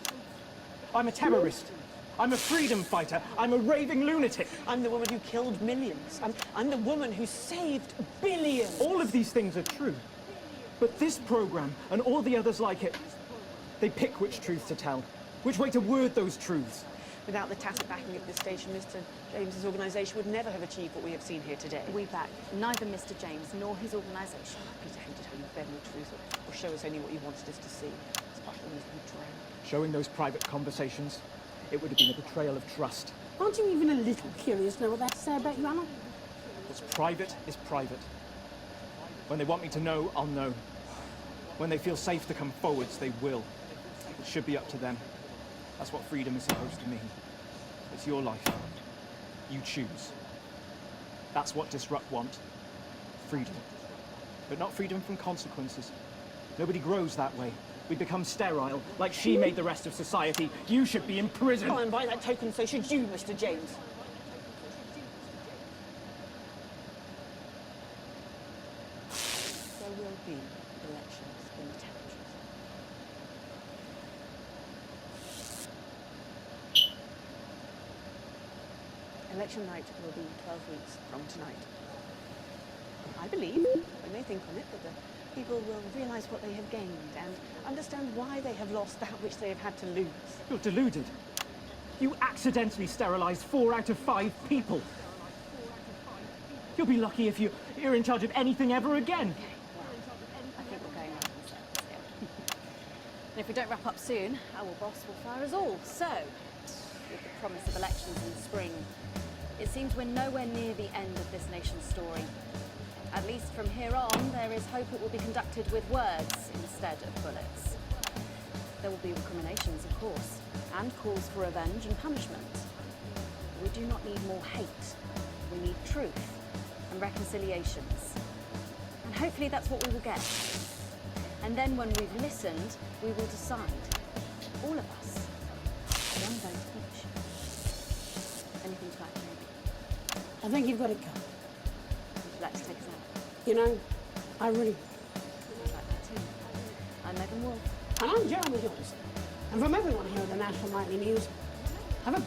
S7: I'm a terrorist. I'm a freedom fighter. I'm a raving lunatic.
S11: I'm the woman who killed millions. I'm the woman who saved billions.
S7: All of these things are true. But this program and all the others like it, they pick which truth to tell, which way to word those truths.
S11: Without the tacit backing of this station, Mr. James's organisation would never have achieved what we have seen here today.
S9: We back neither Mr. James nor his organisation.
S11: Peter hated how you bend the truth or show us only what you wanted us to see. It's part of the reason we drowned.
S7: Showing those private conversations, it would have been a betrayal of trust.
S13: Aren't you even a little curious to know what they have to say about you, Anna?
S7: What's private is private. When they want me to know, I'll know. When they feel safe to come forwards, they will. It should be up to them. That's what freedom is supposed to mean. It's your life. You choose. That's what Disrupt want. Freedom. But not freedom from consequences. Nobody grows that way. We become sterile, like she made the rest of society. You should be in prison.
S11: Oh, and by that token, so should you, Mr. James. There will be elections in the territories. Election night will be 12 weeks from tonight. I believe, when they think on it, that the people will realise what they have gained and understand why they have lost that which they have had to lose.
S7: You're deluded. You accidentally sterilised 4 out of 5 people. You'll be lucky if you're in charge of anything ever again.
S9: I think we're going round in circles here. And if we don't wrap up soon, our boss will fire us all. So, with the promise of elections in the spring, it seems we're nowhere near the end of this nation's story. At least from here on, there is hope it will be conducted with words instead of bullets. There will be recriminations, of course, and calls for revenge and punishment. We do not need more hate. We need truth and reconciliations. And hopefully that's what we will get. And then when we've listened, we will decide. All of us. One vote each. Anything to add, Jamie?
S13: I think you've got it covered.
S9: Would you like to take us out?
S13: You know, I really...
S9: I'd like that too. I'm Megan Wolf.
S13: And I'm Jeremy Johnson. And from everyone here at the National Nightly News, have a...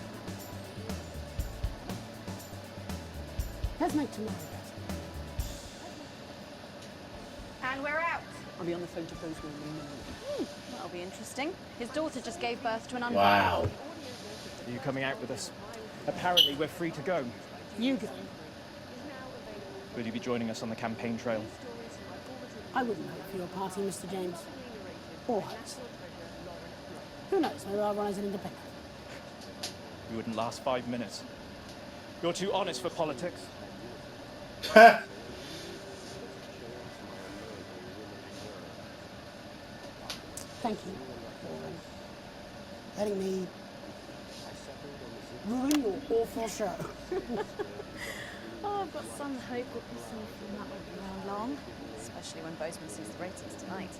S13: Let's make tomorrow better.
S9: And we're out.
S11: I'll be on the phone to Bozeman in a minute.
S9: That'll be interesting. His daughter just gave birth to an unborn.
S1: Wow.
S7: Are you coming out with us? Apparently we're free to go.
S13: You go.
S7: Will you be joining us on the campaign trail?
S13: I wouldn't vote for your party, Mr. James. Or hers. Who knows, maybe I'll run as an independent.
S7: You wouldn't last 5 minutes. You're too honest for politics.
S13: Thank you for letting me ruin your awful show.
S9: Oh, I've got some hope that this film that won't be around long, especially when Bozeman sees the ratings tonight.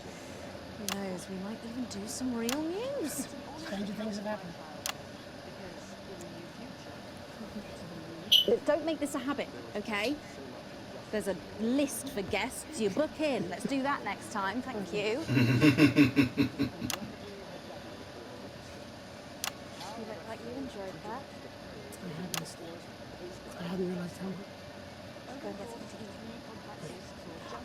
S9: Who knows, we might even do some real news.
S13: Stranger things have happened.
S9: Don't make this a habit, okay? There's a list for guests. You book in. Let's do that next time. Thank you. You look like you enjoyed that.
S13: I had missed it. I hadn't realised how much.
S9: Go and get something to eat.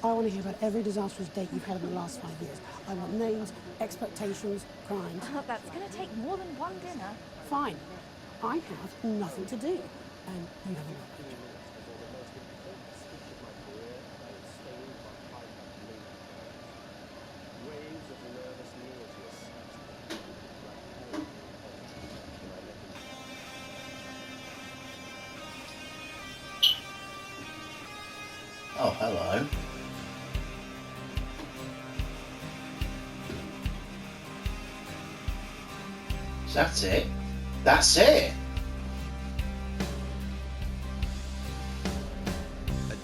S13: I want to hear about every disastrous date you've had in the last 5 years. I want names, expectations, crimes.
S9: That's going to take more than one dinner.
S13: Fine. I have nothing to do. And you have enough.
S1: Oh, hello. That's it. That's it.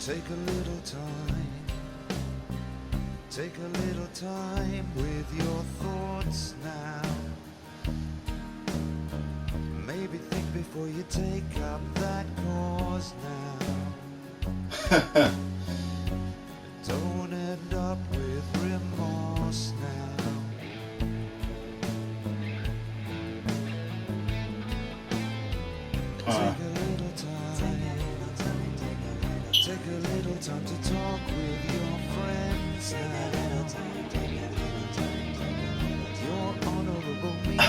S6: Take a little time. Take a little time with your thoughts now. Maybe think before you take up that cause now. Don't end up with remorse now. Take a little time. Take a little time to talk with your friends now. Your honorable means.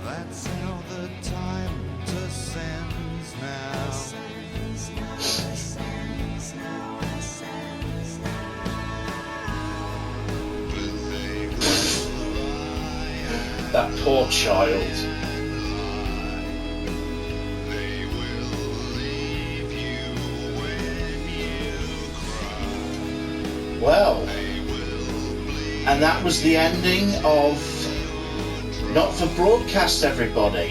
S6: That's how the time descends now.
S1: That poor child. Well, and that was the ending of Not for Broadcast, everybody.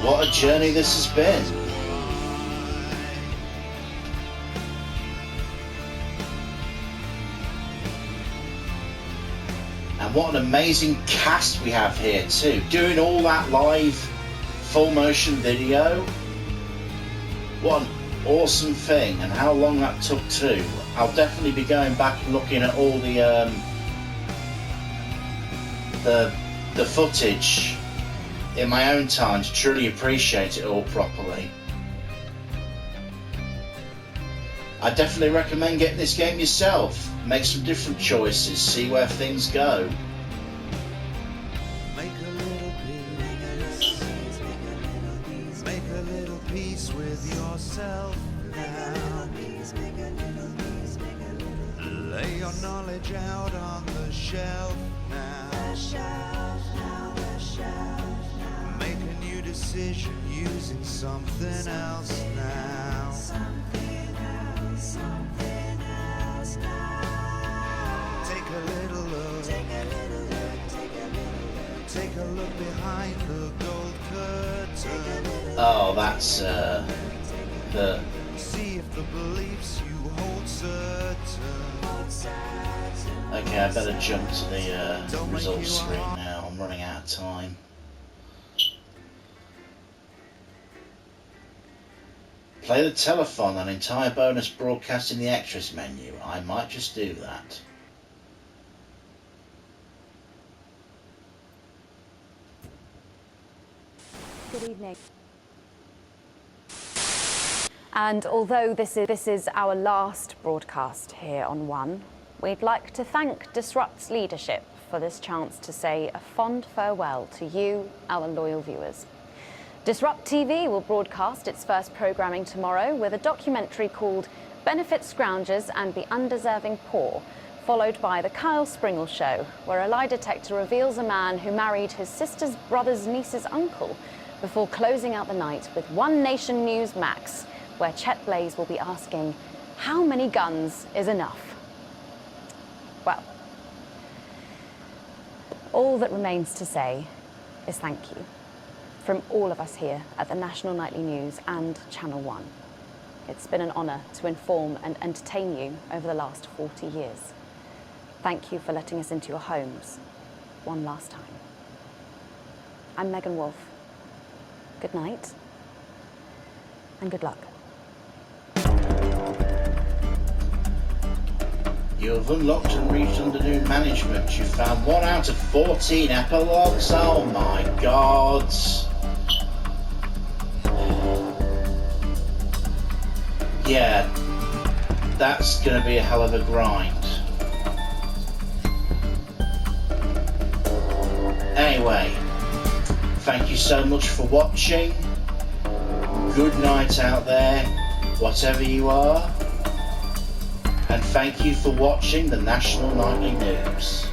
S1: What a journey this has been. And what an amazing cast we have here too. Doing all that live full motion video. What an awesome thing, and how long that took too. I'll definitely be going back and looking at all the footage in my own time to truly appreciate it all properly. I definitely recommend getting this game yourself. Make some different choices, see where things go.
S6: Make a little peace. Make a little peace with yourself now. Lay your knowledge out on the shelf now. Make a new decision using something else now. Take a look behind the gold curtain.
S1: Oh, that's the.
S6: See if the beliefs you hold certain.
S1: Okay, I better jump to the results screen now. I'm running out of time. Play the telephone, an entire bonus broadcast in the extras menu. I might just do that.
S9: Good evening. And although this is our last broadcast here on One, we'd like to thank Disrupt's leadership for this chance to say a fond farewell to you, our loyal viewers. Disrupt TV will broadcast its first programming tomorrow with a documentary called Benefit Scroungers and the Undeserving Poor, followed by The Kyle Springle Show, where a lie detector reveals a man who married his sister's brother's niece's uncle before closing out the night with One Nation News Max, where Chet Blaze will be asking, how many guns is enough? Well, all that remains to say is thank you from all of us here at the National Nightly News and Channel 1. It's been an honour to inform and entertain you over the last 40 years. Thank you for letting us into your homes one last time. I'm Megan Wolfe. Good night and good luck.
S1: You have unlocked and reached under new management. You found 1 out of 14 epilogues. Oh my god. Yeah, that's gonna be a hell of a grind. Anyway, thank you so much for watching. Good night out there, whatever you are. And thank you for watching the National Nightly News.